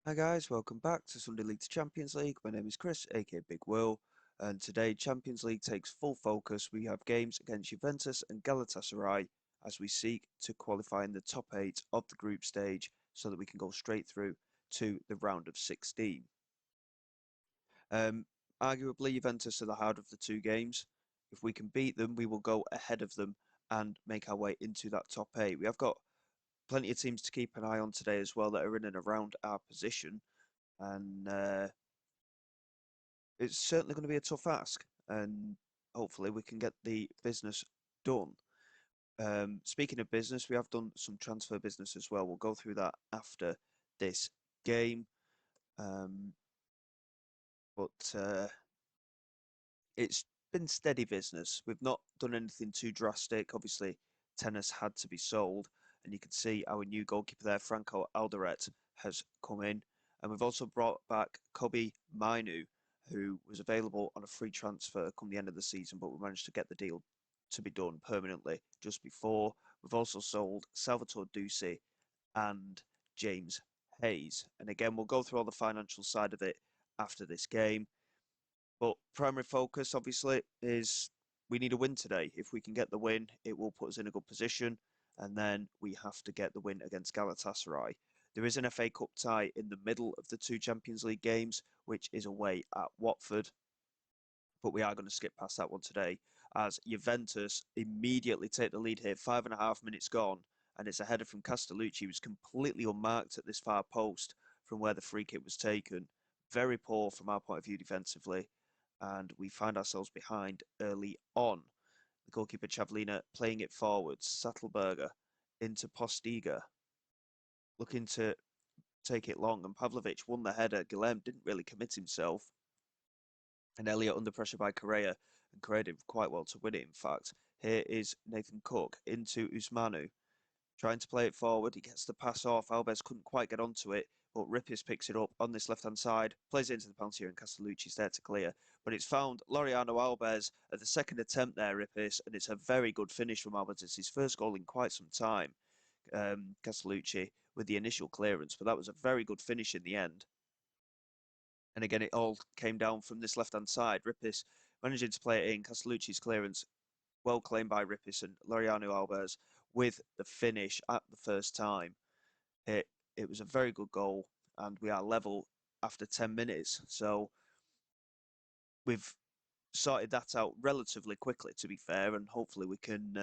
Hi guys, welcome back to Sunday League to Champions League. My name is Chris, aka Big Will, and today Champions League takes full focus. We have games against Juventus and Galatasaray as we seek to qualify in the top 8 of the group stage so that we can go straight through to the round of 16. Um, Arguably, Juventus are the harder of the two games. If we can beat them, we will go ahead of them and make our way into that top 8. We have got plenty of teams to keep an eye on today as well that are in and around our position. And it's certainly going to be a tough ask, and hopefully we can get the business done. Speaking of business, we have done some transfer business as well. We'll go through that after this game. Um, but it's been steady business. We've not done anything too drastic. Obviously, tennis had to be sold, and you can see our new goalkeeper there, Franco Alderete, has come in. And we've also brought back Kobe Mainu, who was available on a free transfer come the end of the season, but we managed to get the deal to be done permanently just before. We've also sold Salvatore Ducey and James Hayes. And again, we'll go through all the financial side of it after this game. But primary focus, obviously, is we need a win today. If we can get the win, it will put us in a good position. And then we have to get the win against Galatasaray. There is an FA Cup tie in the middle of the two Champions League games, which is away at Watford. But we are going to skip past that one today as Juventus immediately take the lead here. 5.5 minutes gone, and it's a header from Castellucci, who was completely unmarked at this far post from where the free kick was taken. Very poor from our point of view defensively, and we find ourselves behind early on. The goalkeeper Chavlina playing it forwards. Sattelberger into Postiga, looking to take it long, and Pavlovic won the header. Guilherme didn't really commit himself, and Elliott under pressure by Correa, and Correa did quite well to win it, in fact. Here is Nathan Cook into Usmanu, trying to play it forward. He gets the pass off. Alves couldn't quite get onto it, but Rippis picks it up on this left-hand side, plays it into the penalty area, and Castellucci's there to clear. But it's found Laureano Alves at the second attempt there, Rippis, and it's a very good finish from Alves. It's his first goal in quite some time, Castellucci, with the initial clearance, but that was a very good finish in the end. And again, it all came down from this left-hand side. Rippis managing to play it in. Castellucci's clearance, well claimed by Rippis, and Laureano Alves with the finish at the first time. It was a very good goal, and we are level after 10 minutes. So we've sorted that out relatively quickly, to be fair, and hopefully we can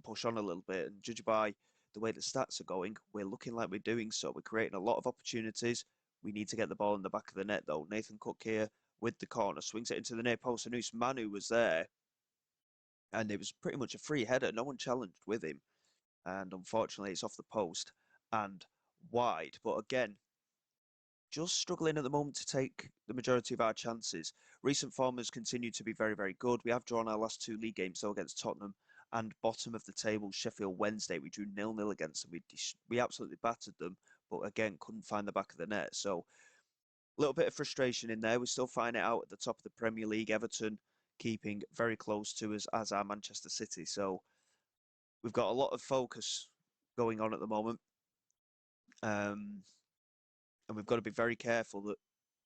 push on a little bit. And judged by the way the stats are going, we're looking like we're doing so. We're creating a lot of opportunities. We need to get the ball in the back of the net, though. Nathan Cook here with the corner, swings it into the near post, and Manu was there. And it was pretty much a free header. No one challenged with him. And unfortunately, it's off the post and wide. But again, just struggling at the moment to take the majority of our chances. Recent form has continued to be very, very good. We have drawn our last two league games, though, against Tottenham and bottom of the table Sheffield Wednesday. We drew 0-0 against them. We absolutely battered them, but again, couldn't find the back of the net. So a little bit of frustration in there. We still find it out at the top of the Premier League. Everton keeping very close to us, as are Manchester City. So we've got a lot of focus going on at the moment. Um, and we've got to be very careful that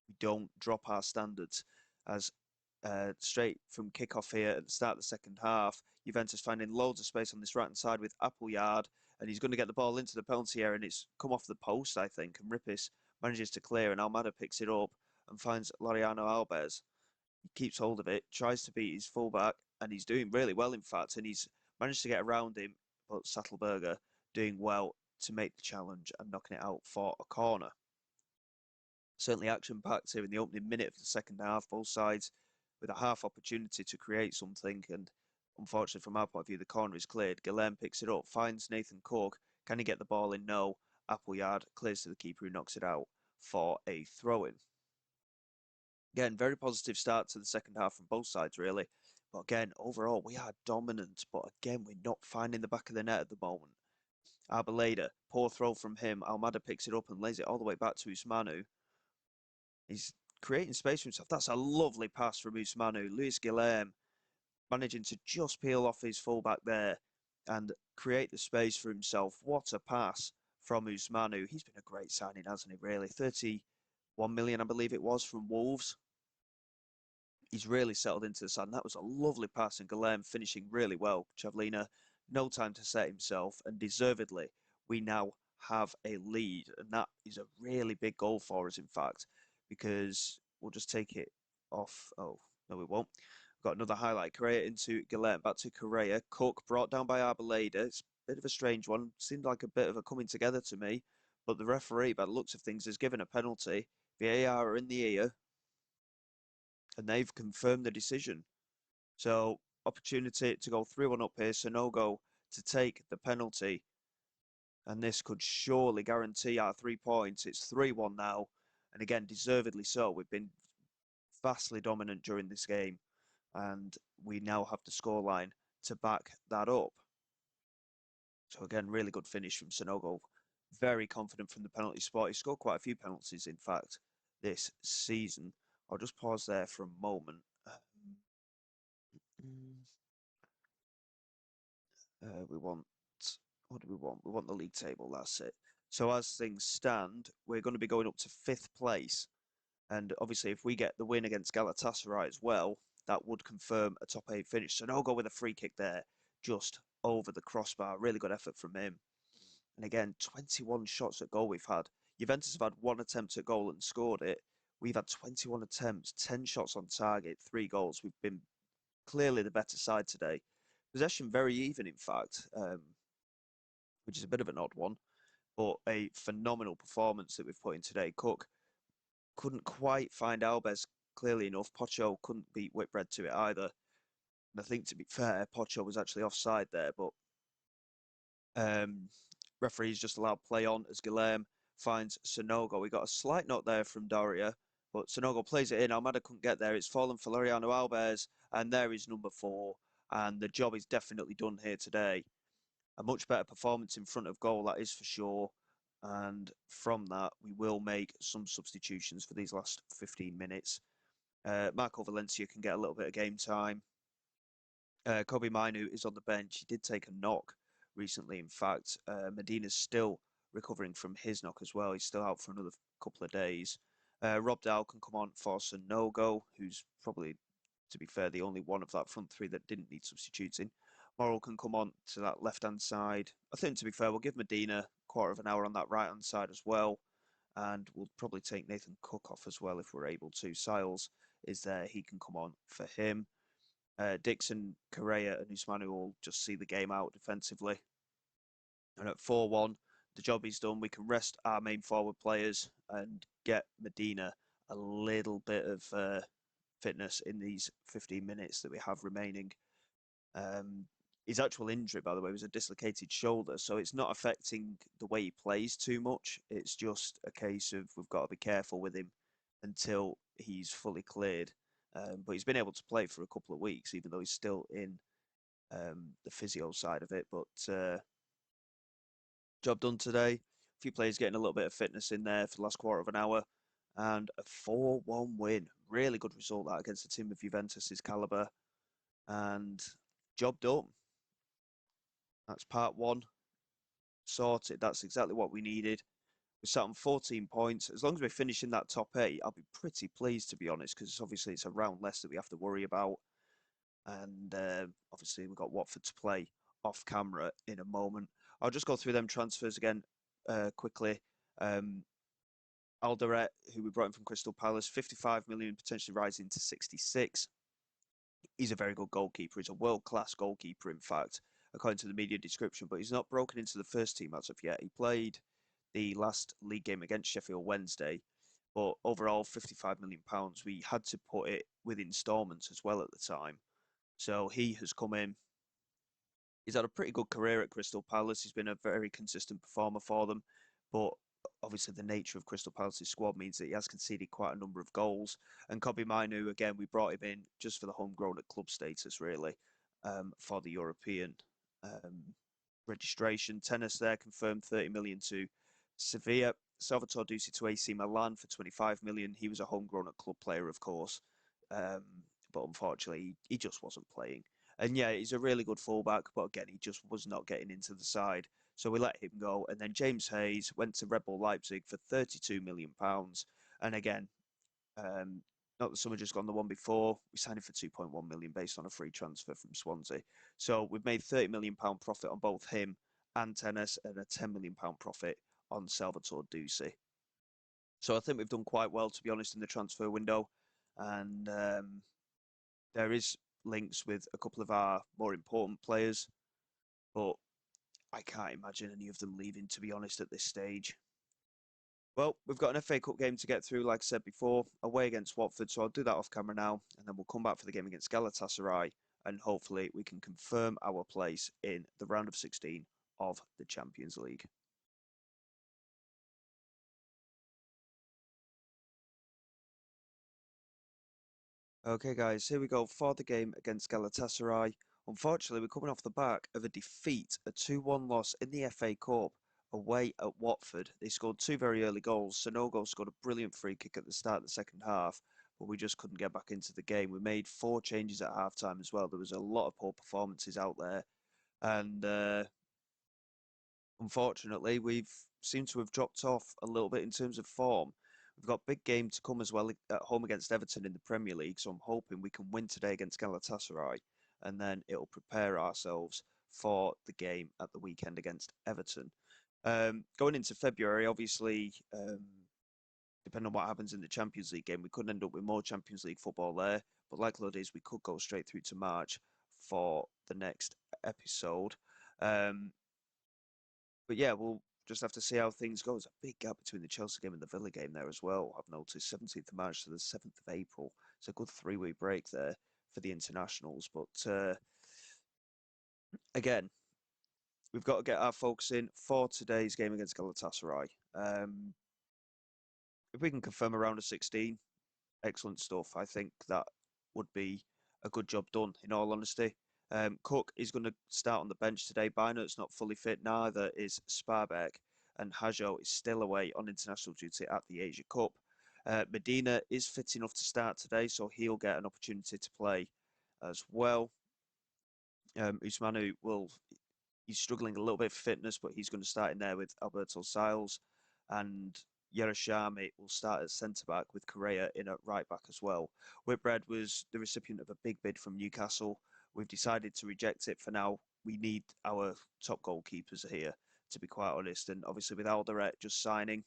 we don't drop our standards as straight from kickoff here at the start of the second half. Juventus finding loads of space on this right hand side with Appleyard, and he's going to get the ball into the penalty area, and it's come off the post, I think. And Rippis manages to clear, and Almada picks it up and finds Laureano Alves. He keeps hold of it, tries to beat his fullback, and he's doing really well, in fact. And he's managed to get around him, but Sattelberger doing well to make the challenge and knocking it out for a corner. Certainly action-packed here in the opening minute of the second half, both sides with a half opportunity to create something, and unfortunately from our point of view, the corner is cleared. Guilherme picks it up, finds Nathan Cook. Can he get the ball in? No. Appleyard clears to the keeper who knocks it out for a throw-in. Again, very positive start to the second half from both sides, really. But again, overall, we are dominant. But again, we're not finding the back of the net at the moment. Arboleda, poor throw from him. Almada picks it up and lays it all the way back to Usmanu. He's creating space for himself. That's a lovely pass from Usmanu. Luis Guilherme managing to just peel off his fullback there and create the space for himself. What a pass from Usmanu. He's been a great signing, hasn't he, really? 31 million, I believe it was, from Wolves. He's really settled into the side. And that was a lovely pass, and Guilherme finishing really well. Chavlina, no time to set himself, and deservedly, we now have a lead. And that is a really big goal for us, in fact, because we'll just take it off. Oh, no, we won't. We've got another highlight. Correa into Guilherme, back to Correa. Cook brought down by Arboleda. It's a bit of a strange one. Seemed like a bit of a coming together to me. But the referee, by the looks of things, has given a penalty. VAR are in the ear, and they've confirmed the decision. So opportunity to go 3-1 up here. Sanogo to take the penalty. And this could surely guarantee our 3 points. It's 3-1 now. And again, deservedly so. We've been vastly dominant during this game. And we now have the scoreline to back that up. So again, really good finish from Sanogo. Very confident from the penalty spot. He scored quite a few penalties, in fact, this season. I'll just pause there for a moment. We want, what do we want? We want the league table, that's it. So as things stand, we're going to be going up to 5th place. And obviously, if we get the win against Galatasaray as well, that would confirm a top 8 finish. So no go with a free kick there, just over the crossbar. Really good effort from him. And again, 21 shots at goal we've had. Juventus have had 1 attempt at goal and scored it. We've had 21 attempts, 10 shots on target, 3 goals. We've been clearly the better side today. Possession very even, in fact, which is a bit of an odd one, but a phenomenal performance that we've put in today. Cook couldn't quite find Alves clearly enough. Pocho couldn't beat Whitbread to it either. And I think, to be fair, Pocho was actually offside there, but referees just allowed play on as Guilherme finds Sanogo. We got a slight knock there from Doria, but Sanogo plays it in. Almada couldn't get there. It's fallen for Floriano Alves, and there is number 4. And the job is definitely done here today. A much better performance in front of goal, that is for sure. And from that, we will make some substitutions for these last 15 minutes. Marco Valencia can get a little bit of game time. Kobe Mainu is on the bench. He did take a knock recently, in fact. Medina's still recovering from his knock as well. He's still out for another couple of days. Rob Dow can come on for Sanogo, who's probably, to be fair, the only one of that front 3 that didn't need substituting. Morrell can come on to that left-hand side. I think, to be fair, we'll give Medina a quarter of an hour on that right-hand side as well. And we'll probably take Nathan Cook off as well if we're able to. Siles is there. He can come on for him. Dixon, Correa and Usmanu will just see the game out defensively. And at 4-1, the job is done. We can rest our main forward players and get Medina a little bit of fitness in these 15 minutes that we have remaining. His actual injury, by the way, was a dislocated shoulder, so it's not affecting the way he plays too much. It's just a case of we've got to be careful with him until he's fully cleared. But he's been able to play for a couple of weeks, even though he's still in the physio side of it. But job done today. A few players getting a little bit of fitness in there for the last quarter of an hour. And a 4-1 win. Really good result that against a team of Juventus's calibre. And job done. That's part 1 sorted. That's exactly what we needed. We're sat on 14 points. As long as we finish in that top 8, I'll be pretty pleased, to be honest, because obviously it's a round less that we have to worry about. And obviously we've got Watford to play off camera in a moment. I'll just go through them transfers again quickly. Alderete, who we brought in from Crystal Palace, 55 million, potentially rising to 66. He's a very good goalkeeper. He's a world-class goalkeeper, in fact, according to the media description, but he's not broken into the first team as of yet. He played the last league game against Sheffield Wednesday, but overall, £55 million. We had to put it with instalments as well at the time. So he has come in. He's had a pretty good career at Crystal Palace. He's been a very consistent performer for them, but obviously the nature of Crystal Palace's squad means that he has conceded quite a number of goals. And Kobe Mainu, again, we brought him in just for the homegrown at club status, really, for the European registration. Tennis there confirmed 30 million to Sevilla. Salvatore Dusi to AC Milan for 25 million. He was a homegrown at club player, of course, but unfortunately he just wasn't playing. And yeah, he's a really good fullback, but again, he just was not getting into the side. So we let him go. And then James Hayes went to Red Bull Leipzig for £32 million. And again, um, not the summer just gone, the one before, we signed him for 2.1 million based on a free transfer from Swansea. So we've made £30 million profit on both him and Tennis, and a £10 million profit on Salvatore Ducey. So I think we've done quite well, to be honest, in the transfer window. And there is links with a couple of our more important players, but I can't imagine any of them leaving, to be honest, at this stage. Well, we've got an FA Cup game to get through, like I said before, away against Watford, so I'll do that off camera now, and then we'll come back for the game against Galatasaray, and hopefully we can confirm our place in the round of 16 of the Champions League. Okay, guys, here we go for the game against Galatasaray. Unfortunately, we're coming off the back of a defeat, a 2-1 loss in the FA Cup away at Watford. They scored two very early goals. Sonogo scored a brilliant free kick at the start of the second half, but we just couldn't get back into the game. We made 4 changes at half-time as well. There was a lot of poor performances out there, and unfortunately, we've seemed to have dropped off a little bit in terms of form. We've got big game to come as well at home against Everton in the Premier League, so I'm hoping we can win today against Galatasaray, and then it'll prepare ourselves for the game at the weekend against Everton. Going into February, obviously, depending on what happens in the Champions League game, we could end up with more Champions League football there, but likelihood is we could go straight through to March for the next episode. Um, but yeah, we'll just have to see how things go. There's a big gap between the Chelsea game and the Villa game there as well. I've noticed 17th of March to the 7th of April. It's a good 3-week break there for the internationals. But again, we've got to get our focus in for today's game against Galatasaray. If we can confirm a round of 16, excellent stuff. I think that would be a good job done, in all honesty. Cook is going to start on the bench today. Bino's not fully fit, neither is Sparbek, and Hajo is still away on international duty at the Asia Cup. Medina is fit enough to start today, so he'll get an opportunity to play as well. Usmanu he's struggling a little bit for fitness, but he's going to start in there with Alberto Siles, and Yerashami will start at centre back with Correa in at right back as well. Whitbread was the recipient of a big bid from Newcastle. We've decided to reject it for now. We need our top goalkeepers here, to be quite honest. And obviously with Alderete just signing,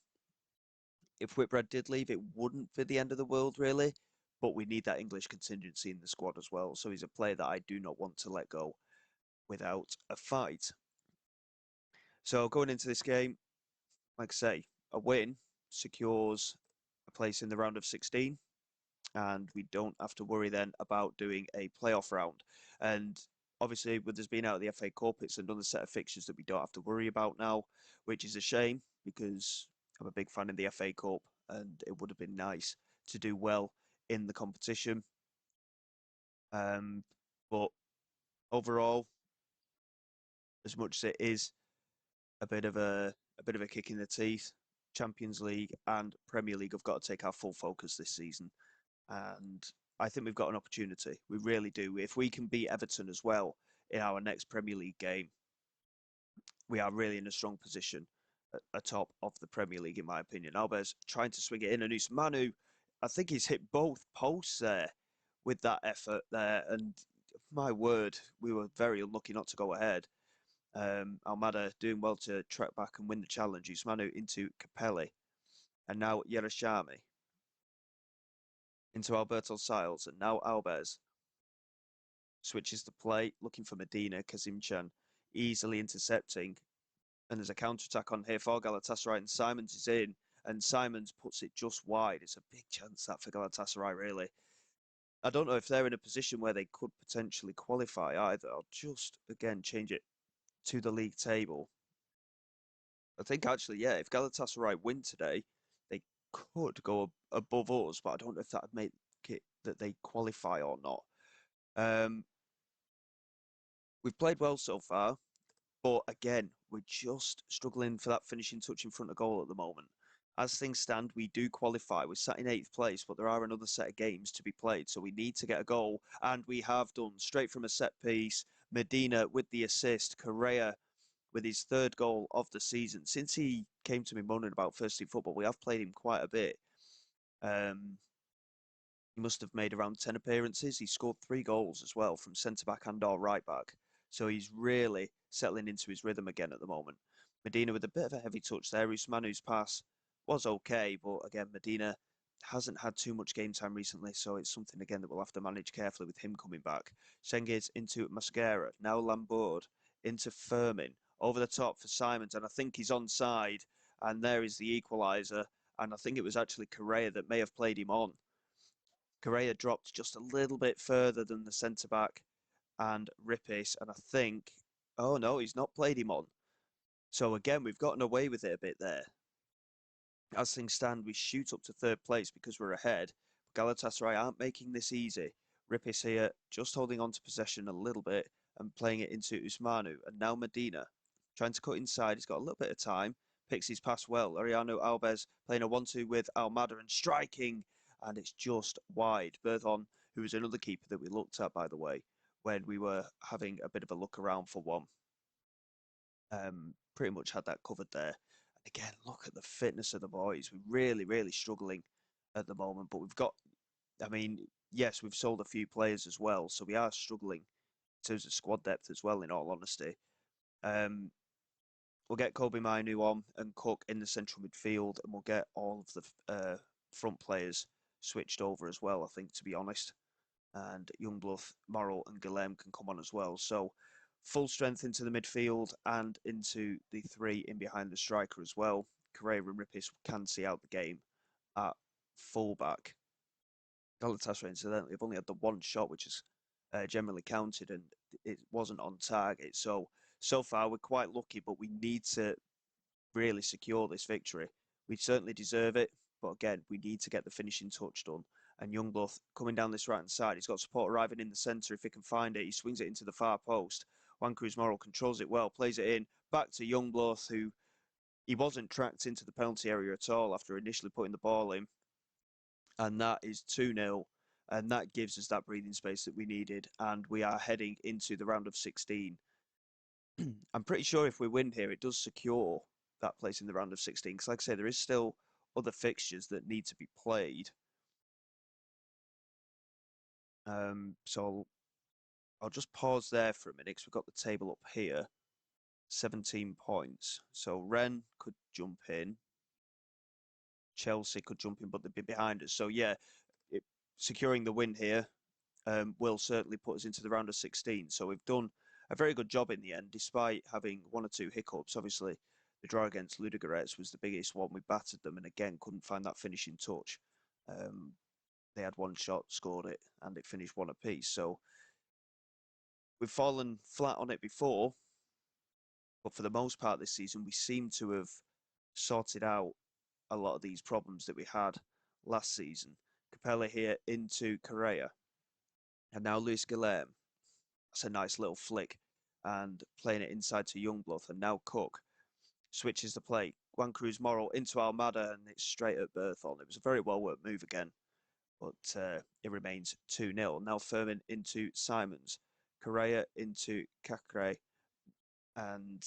if Whitbread did leave, it wouldn't be the end of the world, really. But we need that English contingency in the squad as well. So he's a player that I do not want to let go without a fight. So going into this game, like I say, a win secures a place in the round of 16, and we don't have to worry then about doing a playoff round. And obviously, with us being out of the FA Cup, it's another set of fixtures that we don't have to worry about now, which is a shame because I'm a big fan of the FA Cup, and it would have been nice to do well in the competition. But overall, as much as it is a bit of a kick in the teeth, Champions League and Premier League have got to take our full focus this season. And I think we've got an opportunity. We really do. If we can beat Everton as well in our next Premier League game, we are really in a strong position atop of the Premier League, in my opinion. Alves trying to swing it in, and Manu, I think he's hit both posts there with that effort there. And my word, we were very unlucky not to go ahead. Almada doing well to track back and win the challenge. Usmanu into Capelli. And now Yerashami into Alberto Siles. And now Alves switches the play, looking for Medina. Kazimchan easily intercepting. And there's a counter-attack on here for Galatasaray. And Simons is in. And Simons puts it just wide. It's a big chance that for Galatasaray, really. I don't know if they're in a position where they could potentially qualify either. I'll just, again, change it to the league table. I think actually, yeah, if Galatasaray win today, they could go above us, but I don't know if that would make it that they qualify or not. We've played well so far, but again, we're just struggling for that finishing touch in front of goal at the moment. As things stand, we do qualify. We're sat in 8th place, but there are another set of games to be played, so we need to get a goal, and we have done straight from a set piece. Medina with the assist, Correa with his third goal of the season. Since he came to me moaning about first team football, we have played him quite a bit. He must have made around 10 appearances. He scored 3 goals as well from centre-back and or right-back. So he's really settling into his rhythm again at the moment. Medina with a bit of a heavy touch there. Usmanu's pass was okay, but again, Medina hasn't had too much game time recently, so it's something again that we'll have to manage carefully with him coming back. Cengiz into Mascara, now Lambourd into Firmin, over the top for Simons, and I think he's onside, and there is the equaliser, and I think it was actually Correa that may have played him on. Correa dropped just a little bit further than the centre-back and Rippis, and I think, oh no, he's not played him on. So again, we've gotten away with it a bit there. As things stand, we shoot up to third place because we're ahead. Galatasaray aren't making this easy. Rippis here, just holding on to possession a little bit and playing it into Usmanu. And now Medina, trying to cut inside. He's got a little bit of time, picks his pass well. Ariano Alves playing a 1-2 with Almada and striking, and it's just wide. Berthon, who was another keeper that we looked at, by the way, when we were having a bit of a look around for one. Pretty much had that covered there. Again, look at the fitness of the boys. We're really, really struggling at the moment, but we've got, I mean, yes, we've sold a few players as well, so we are struggling in terms of squad depth as well, in all honesty. We'll get Kobe Mainu on and Cook in the central midfield, and we'll get all of the front players switched over as well, I think, to be honest. And Youngblood, Morrell and Guillem can come on as well. So full strength into the midfield and into the three in behind the striker as well. Correa and Rippis can see out the game at fullback. Galatasaray, incidentally, have only had the one shot, which is generally counted, and it wasn't on target. So far, we're quite lucky, but we need to really secure this victory. We certainly deserve it, but again, we need to get the finishing touch done. And Youngblood coming down this right-hand side. He's got support arriving in the centre. If he can find it, he swings it into the far post. Juan Cruz Morrell controls it well, plays it in, back to Youngblood, who he wasn't tracked into the penalty area at all after initially putting the ball in. And that is 2-0. And that gives us that breathing space that we needed. And we are heading into the round of 16. I'm pretty sure if we win here, it does secure that place in the round of 16. Because like I say, there is still other fixtures that need to be played. So I'll just pause there for a minute because we've got the table up here. 17 points. So Rennes could jump in. Chelsea could jump in, but they'd be behind us. So yeah, securing the win here will certainly put us into the round of 16. So we've done a very good job in the end, despite having one or two hiccups. Obviously, the draw against Ludogorets was the biggest one. We battered them and again couldn't find that finishing touch. They had one shot, scored it, and it finished one apiece. So we've fallen flat on it before, but for the most part this season, we seem to have sorted out a lot of these problems that we had last season. Capella here into Correa. And now Luis Guillem. That's a nice little flick. And playing it inside to Youngblood. And now Cook switches the play. Juan Cruz Morrell into Almada, and it's straight at Berthon. It was a very well-worked move again, but it remains 2-0. Now Firmin into Simons. Correa into Cacre. And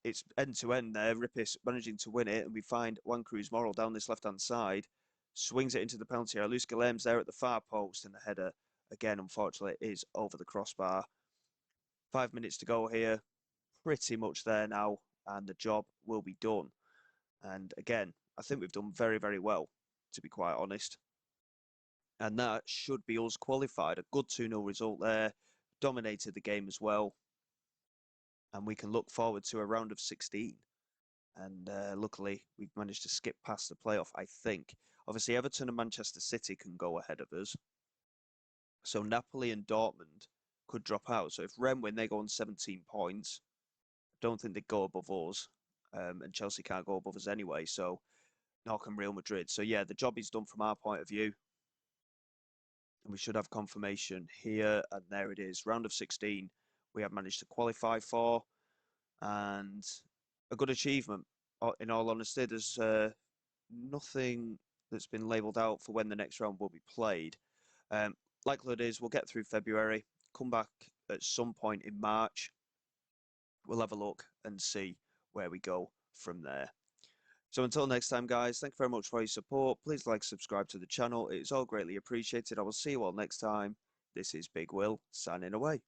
it's end-to-end there. Rippis managing to win it, and we find Juan Cruz Morrell down this left-hand side. Swings it into the penalty area. Luis Guillem's there at the far post, and the header, again, unfortunately, is over the crossbar. 5 minutes to go here. Pretty much there now, and the job will be done. And again, I think we've done very, very well, to be quite honest. And that should be us qualified. A good 2-0 result there. Dominated the game as well. And we can look forward to a round of 16. And luckily, we've managed to skip past the playoff, I think. Obviously, Everton and Manchester City can go ahead of us. So Napoli and Dortmund could drop out. So if Rennes win, they go on 17 points. I don't think they'd go above us. And Chelsea can't go above us anyway. So nor can Real Madrid. So yeah, the job is done from our point of view. And we should have confirmation here. And there it is. Round of 16 we have managed to qualify for. And a good achievement. In all honesty, there's nothing that's been labelled out for when the next round will be played. Likelihood is we'll get through February, come back at some point in March, we'll have a look and see where we go from there. So until next time, guys, thank you very much for your support. Please like, subscribe to the channel. It's all greatly appreciated. I will see you all next time. This is Big Will, signing away.